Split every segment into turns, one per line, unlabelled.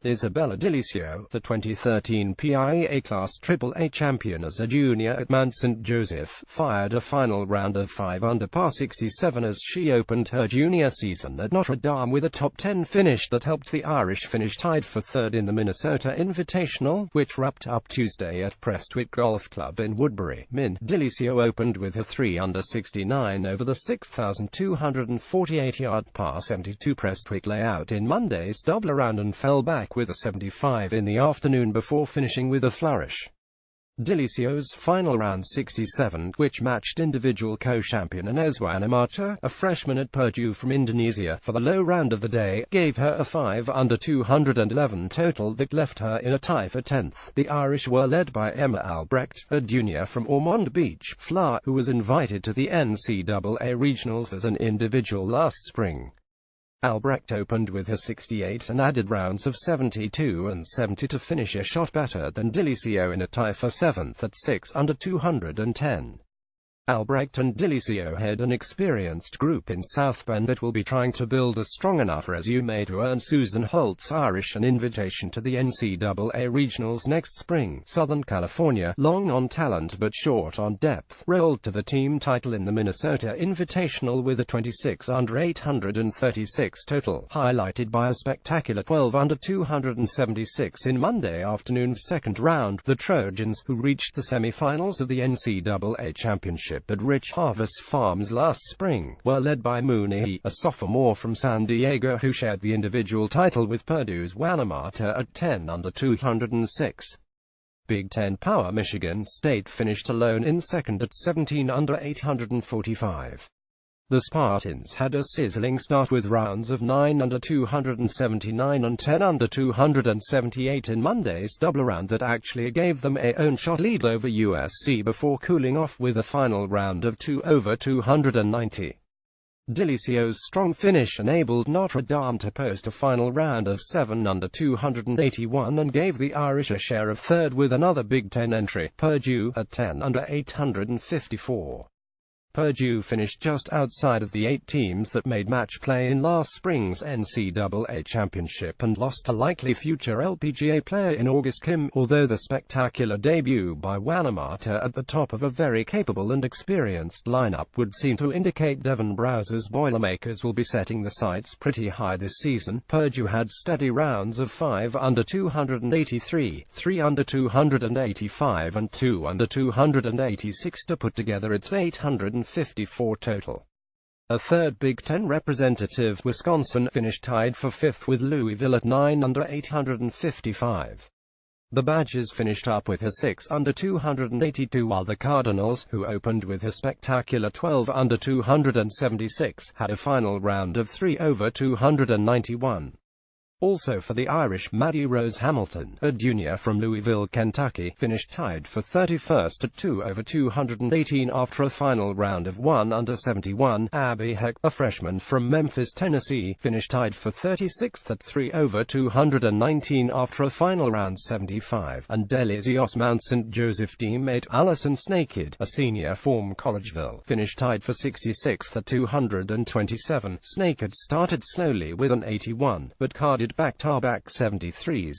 Isabella DiLisio, the 2013 PIAA Class AAA champion as a junior at Mount St. Joseph, fired a final round of 5 under par 67 as she opened her junior season at Notre Dame with a top 10 finish that helped the Irish finish tied for third in the Minnesota Invitational, which wrapped up Tuesday at Prestwick Golf Club in Woodbury, Min. DiLisio opened with a 3 under 69 over the 6,248-yard par 72 Prestwick layout in Monday's double round and fell back with a 75 in the afternoon before finishing with a flourish. DiLisio's final round 67, which matched individual co-champion Ines Notre, a freshman at Purdue from Indonesia, for the low round of the day, gave her a 5 under 211 total that left her in a tie for 10th. The Irish were led by Emma Albrecht, a junior from Ormond Beach, Florida, who was invited to the NCAA Regionals as an individual last spring. Albrecht opened with her 68 and added rounds of 72 and 70 to finish a shot better than DiLisio in a tie for 7th at 6 under 210. Albrecht and DiLisio head an experienced group in South Bend that will be trying to build a strong enough resume to earn Susan Holt's Irish an invitation to the NCAA Regionals next spring. Southern California, long on talent but short on depth, rolled to the team title in the Minnesota Invitational with a 26 under 836 total, highlighted by a spectacular 12 under 276 in Monday afternoon's second round. The Trojans, who reached the semifinals of the NCAA Championship at Rich Harvest Farms last spring, were led by Mooney, a sophomore from San Diego who shared the individual title with Purdue's Notre at 10 under 206. Big Ten power Michigan State finished alone in second at 17 under 845. The Spartans had a sizzling start with rounds of 9 under 279 and 10 under 278 in Monday's double round that actually gave them a one-shot lead over USC before cooling off with a final round of 2 over 290. DiLisio's strong finish enabled Notre Dame to post a final round of 7 under 281 and gave the Irish a share of third with another Big Ten entry, Purdue, at 10 under 854. Purdue finished just outside of the 8 teams that made match play in last spring's NCAA championship and lost a likely future LPGA player in August Kim, although the spectacular debut by Notre at the top of a very capable and experienced lineup would seem to indicate Devon Browser's Boilermakers will be setting the sights pretty high this season. Purdue had steady rounds of 5 under 283, 3 under 285 and 2 under 286 to put together its 854 total. A third Big Ten representative, Wisconsin, finished tied for 5th with Louisville at 9 under 855. The Badgers finished up with a 6 under 282 while the Cardinals, who opened with a spectacular 12 under 276, had a final round of 3 over 291. Also for the Irish, Maddie Rose Hamilton, a junior from Louisville, Kentucky, finished tied for 31st at 2 over 218 after a final round of 1 under 71. Abby Heck, a freshman from Memphis, Tennessee, finished tied for 36th at 3 over 219 after a final round 75. And DiLisio's Mount St. Joseph teammate Allison Snakid, a senior from Collegeville, finished tied for 66th at 227. Snakid started slowly with an 81, but carded back-to-back 73s.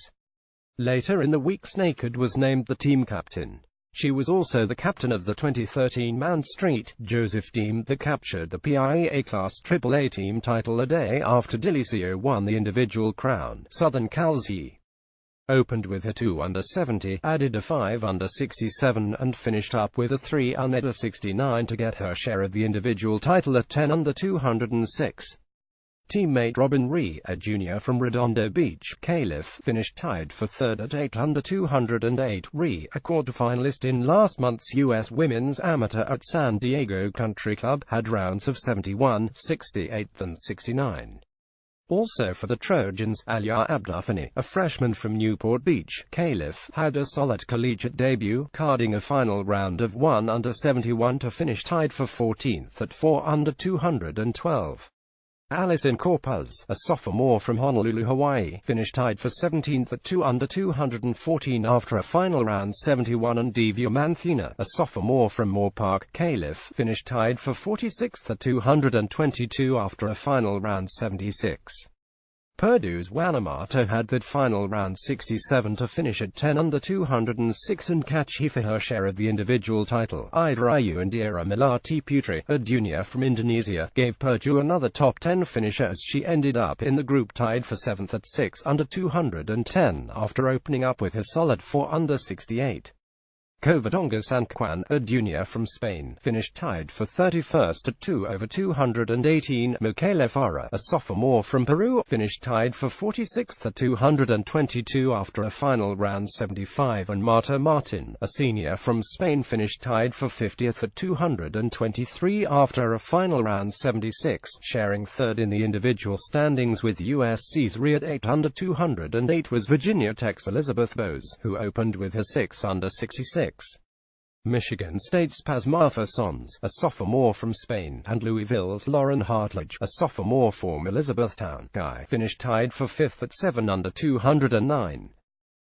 Later in the week, Snakid was named the team captain. She was also the captain of the 2013 Mount St. Joseph team that captured the PIAA Class AAA team title a day after DiLisio won the individual crown. Southern Cal's opened with a 2 under 70, added a 5 under 67 and finished up with a 3 under 69 to get her share of the individual title at 10 under 206. Teammate Robin Ree, a junior from Redondo Beach, Calif, finished tied for third at 8 under 208. Ree, a quarterfinalist in last month's U.S. Women's Amateur at San Diego Country Club, had rounds of 71, 68 and 69. Also for the Trojans, Alia Abdafani, a freshman from Newport Beach, Calif, had a solid collegiate debut, carding a final round of 1 under 71 to finish tied for 14th at 4 under 212. Allison Corpuz, a sophomore from Honolulu, Hawaii, finished tied for 17th at 2 under 214 after a final round 71, and Divya Manthina, a sophomore from Moore Park, Calif, finished tied for 46th at 222 after a final round 76. Purdue's Wanamato had that final round 67 to finish at 10 under 206 and catch for her share of the individual title. Ida Ayu and Ira Melati Putri, a junior from Indonesia, gave Purdue another top 10 finish as she ended up in the group tied for 7th at 6 under 210 after opening up with a solid 4 under 68. Covadonga Sanjuan, a junior from Spain, finished tied for 31st at 2 over 218. Michaela Farah, a sophomore from Peru, finished tied for 46th at 222 after a final round 75, and Marta Martin, a senior from Spain, finished tied for 50th at 223 after a final round 76, sharing third in the individual standings with USC's Riyadh 8 under 208 was Virginia Tech's Elizabeth Bose, who opened with her 6 under 66. Michigan State's Paz Marfa Sons, a sophomore from Spain, and Louisville's Lauren Hartledge, a sophomore from Elizabethtown, finished tied for 5th at 7 under 209.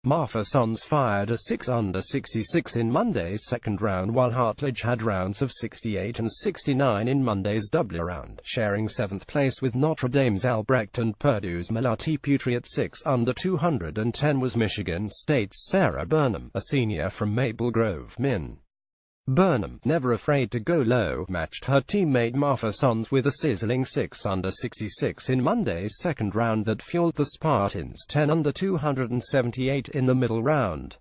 Marfa Sons fired a 6 under 66 in Monday's second round, while Hartledge had rounds of 68 and 69 in Monday's double round, sharing 7th place with Notre Dame's Albrecht, and Purdue's Melati Putri at 6 under 210 was Michigan State's Sarah Burnham, a senior from Maple Grove, Min. Burnham, never afraid to go low, matched her teammate Marfa Sons with a sizzling 6 under 66 in Monday's second round that fueled the Spartans' 10 under 278 in the middle round.